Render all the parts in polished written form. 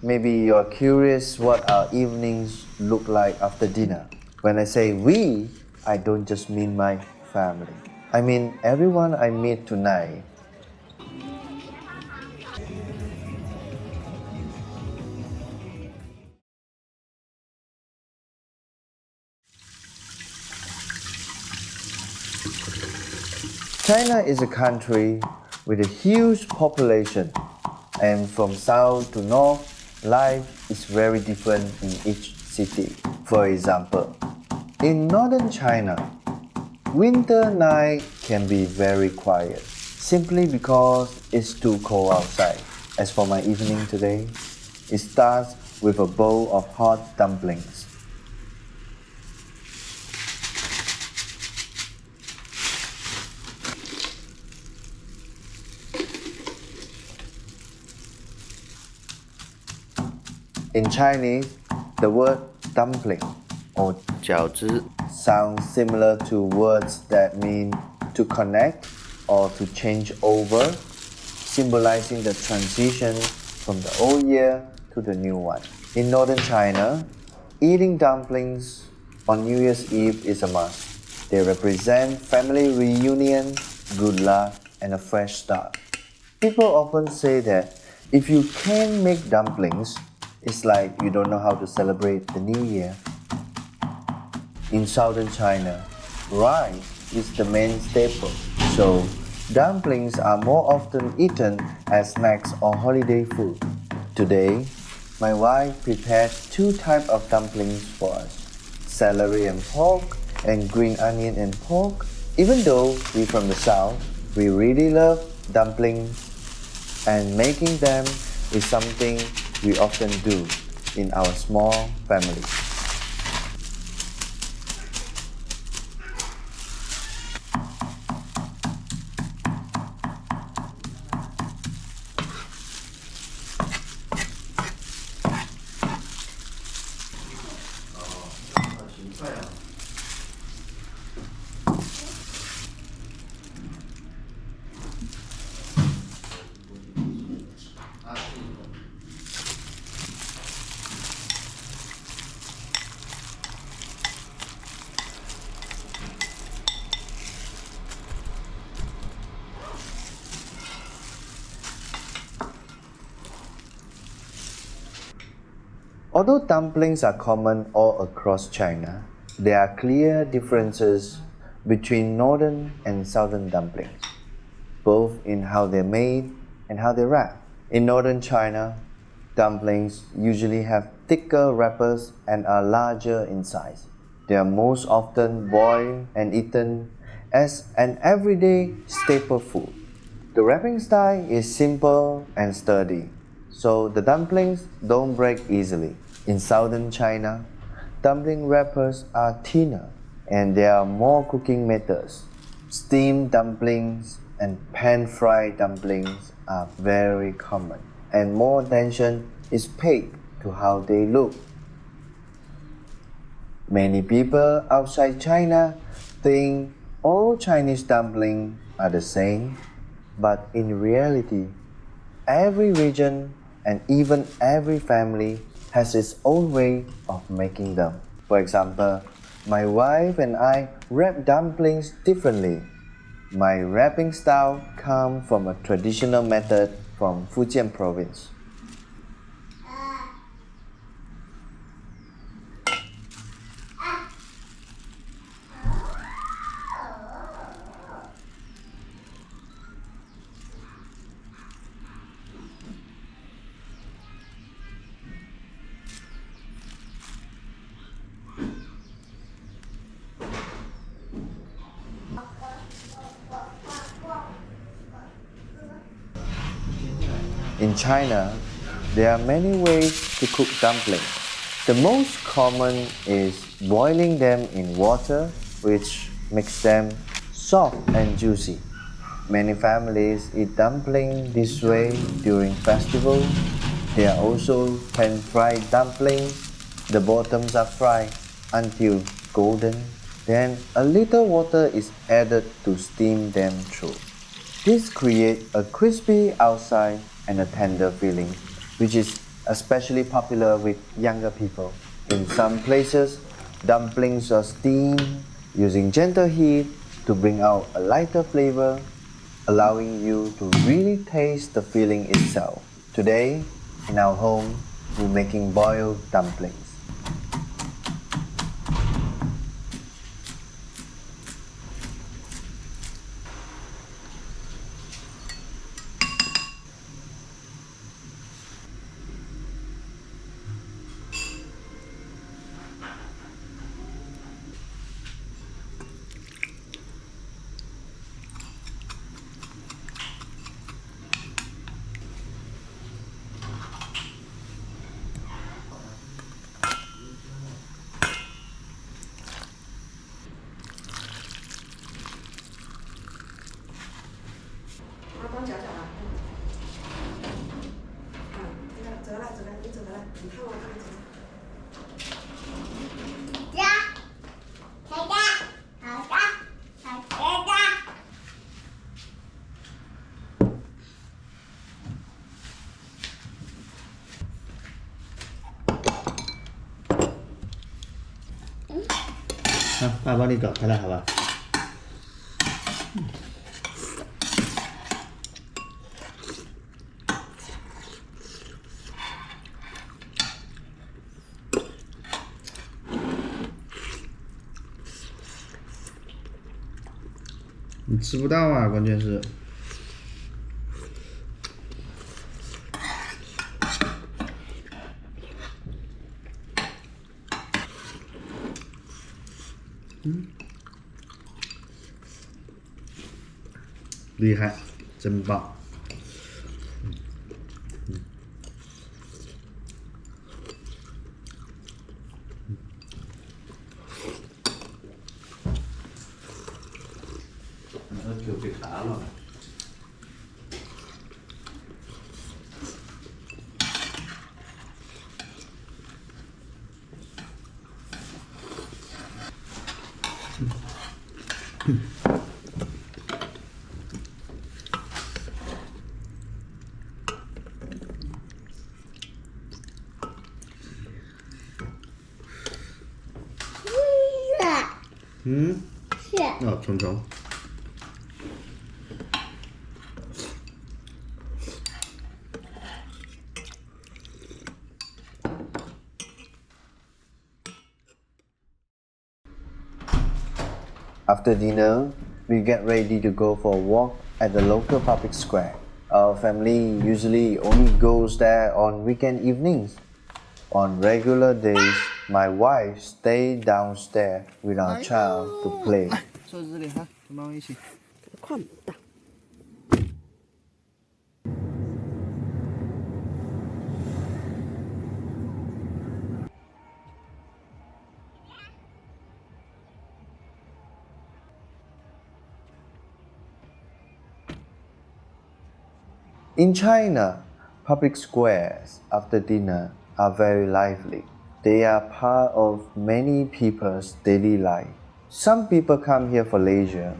Maybe you're curious what our evenings look like after dinner. When I say we, I don't just mean my family. I mean everyone I meet tonight. China is a country with a huge population, and from south to north, life is very different in each city. For example, in northern China, winter night can be very quiet simply because it's too cold outside. As for my evening today, it starts with a bowl of hot dumplings. In Chinese, the word dumpling or 饺子 sounds similar to words that mean to connect or to change over, symbolizing the transition from the old year to the new one. In northern China, eating dumplings on New Year's Eve is a must. They represent family reunion, good luck, and a fresh start. People often say that if you can't make dumplings, it's like you don't know how to celebrate the new year. In southern China, rice is the main staple, so dumplings are more often eaten as snacks or holiday food. Today, my wife prepared two types of dumplings for us, celery and pork and green onion and pork. Even though we're from the south, we really love dumplings, and making them is something we often do in our small family. Although dumplings are common all across China, there are clear differences between northern and southern dumplings, both in how they're made and how they wrap. In northern China, dumplings usually have thicker wrappers and are larger in size. They are most often boiled and eaten as an everyday staple food. The wrapping style is simple and sturdy, so the dumplings don't break easily. In southern China, dumpling wrappers are thinner and there are more cooking methods. Steamed dumplings and pan-fried dumplings are very common, and more attention is paid to how they look. Many people outside China think all Chinese dumplings are the same, but in reality, every region and even every family has its own way of making them. For example, my wife and I wrap dumplings differently. My wrapping style comes from a traditional method from Fujian province. In China, there are many ways to cook dumplings. The most common is boiling them in water, which makes them soft and juicy. Many families eat dumplings this way during festivals. There are also pan-fried dumplings. The bottoms are fried until golden. Then a little water is added to steam them through. This creates a crispy outside and a tender feeling, which is especially popular with younger people. In some places, dumplings are steamed using gentle heat to bring out a lighter flavor, allowing you to really taste the filling itself. Today, in our home, we're making boiled dumplings.爸帮你搞开了，好吧？你吃不到啊，关键是。厉害，真棒！就被卡了。是。哦，虫虫。After dinner, we get ready to go for a walk at the local public square. Our family usually only goes there on weekend evenings. On regular days, my wife stays downstairs with our child to play. 坐这里哈，跟妈妈一起。看不到。In China, public squares after dinner are very lively. They are part of many people's daily life. Some people come here for leisure,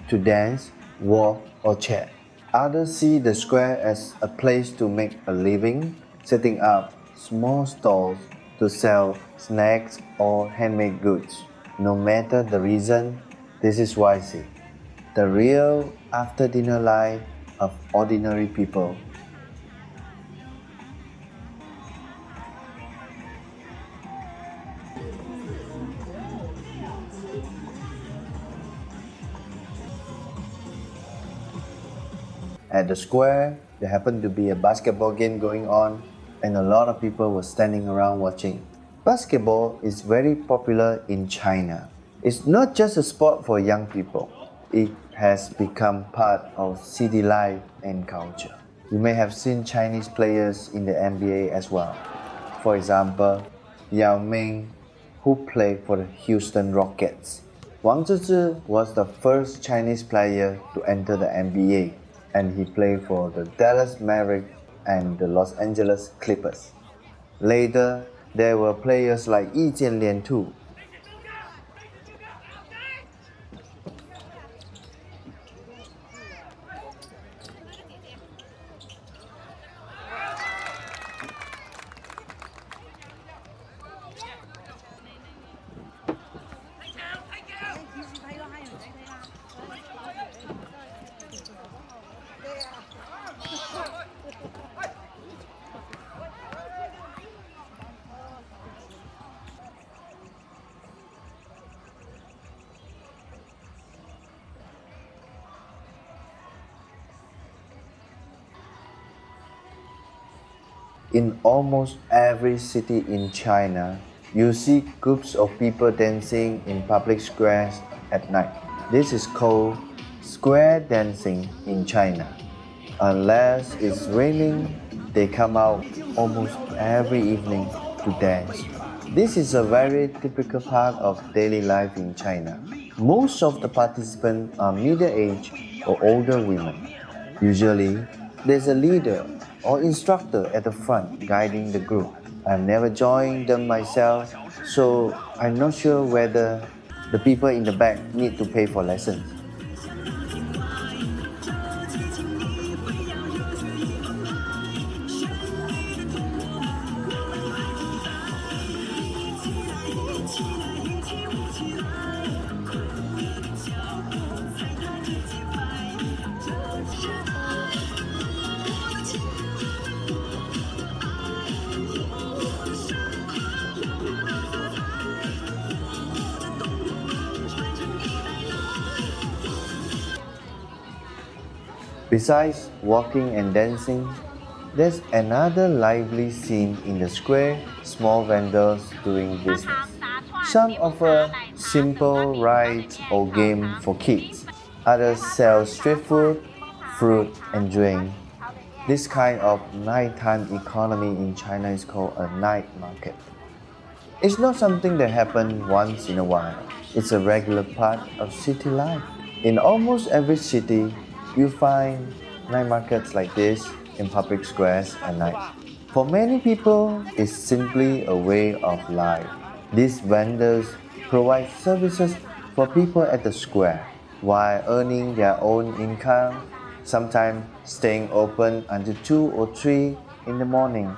to dance, walk, or chat. Others see the square as a place to make a living, setting up small stalls to sell snacks or handmade goods. No matter the reason, this is why I say the real after dinner life of ordinary people. At the square, there happened to be a basketball game going on, and a lot of people were standing around watching. Basketball is very popular in China. It's not just a sport for young people, it has become part of city life and culture. You may have seen Chinese players in the NBA as well. For example, Yao Ming, who played for the Houston Rockets. Wang Zizhi was the first Chinese player to enter the NBA, and he played for the Dallas Mavericks and the Los Angeles Clippers. Later, there were players like Yi Jianlian too. In almost every city in China, you see groups of people dancing in public squares at night. This is called square dancing in China. Unless it's raining, they come out almost every evening to dance. This is a very typical part of daily life in China. Most of the participants are middle-aged or older women. Usually, there's a leader or instructor at the front guiding the group. I've never joined them myself, so I'm not sure whether the people in the back need to pay for lessons. Besides walking and dancing, there's another lively scene in the square, small vendors doing business. Some offer simple rides or games for kids. Others sell street food, fruit, and drink. This kind of nighttime economy in China is called a night market. It's not something that happens once in a while. It's a regular part of city life. In almost every city, you find night markets like this in public squares at night. For many people, it's simply a way of life. These vendors provide services for people at the square while earning their own income, sometimes staying open until 2 or 3 in the morning.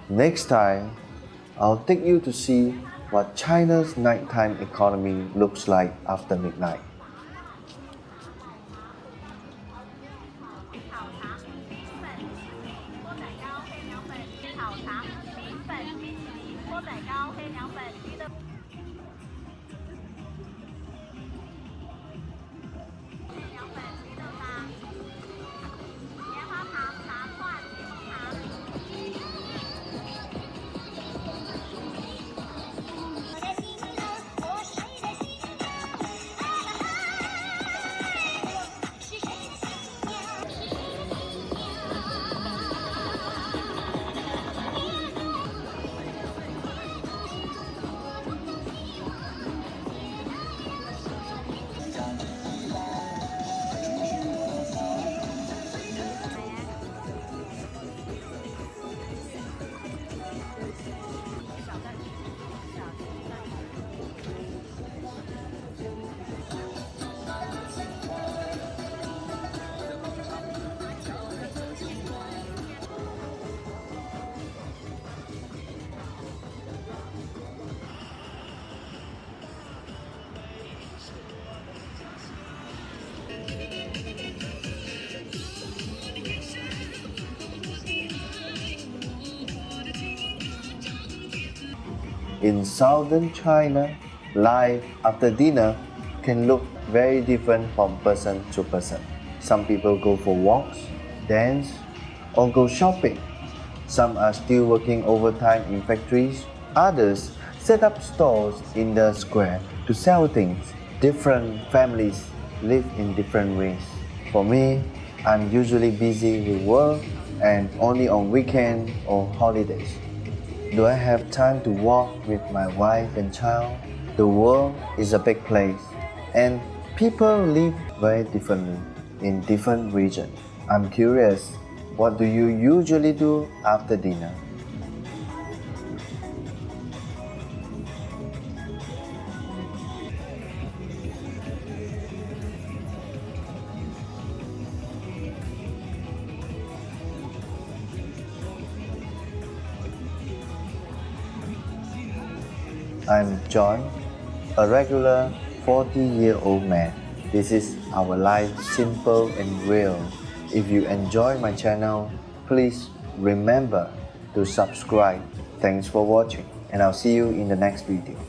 Next time, I'll take you to see what China's nighttime economy looks like after midnight. In southern China, life after dinner can look very different from person to person. Some people go for walks, dance, or go shopping. Some are still working overtime in factories. Others set up stores in the square to sell things. Different families live in different ways. For me, I'm usually busy with work and only on weekends or holidays. Do I have time to walk with my wife and child? The world is a big place and people live very differently in different regions. I'm curious, what do you usually do after dinner? I'm John, a regular 40-year-old man. This is our life simple and real. If you enjoy my channel, please remember to subscribe. Thanks for watching and I'll see you in the next video.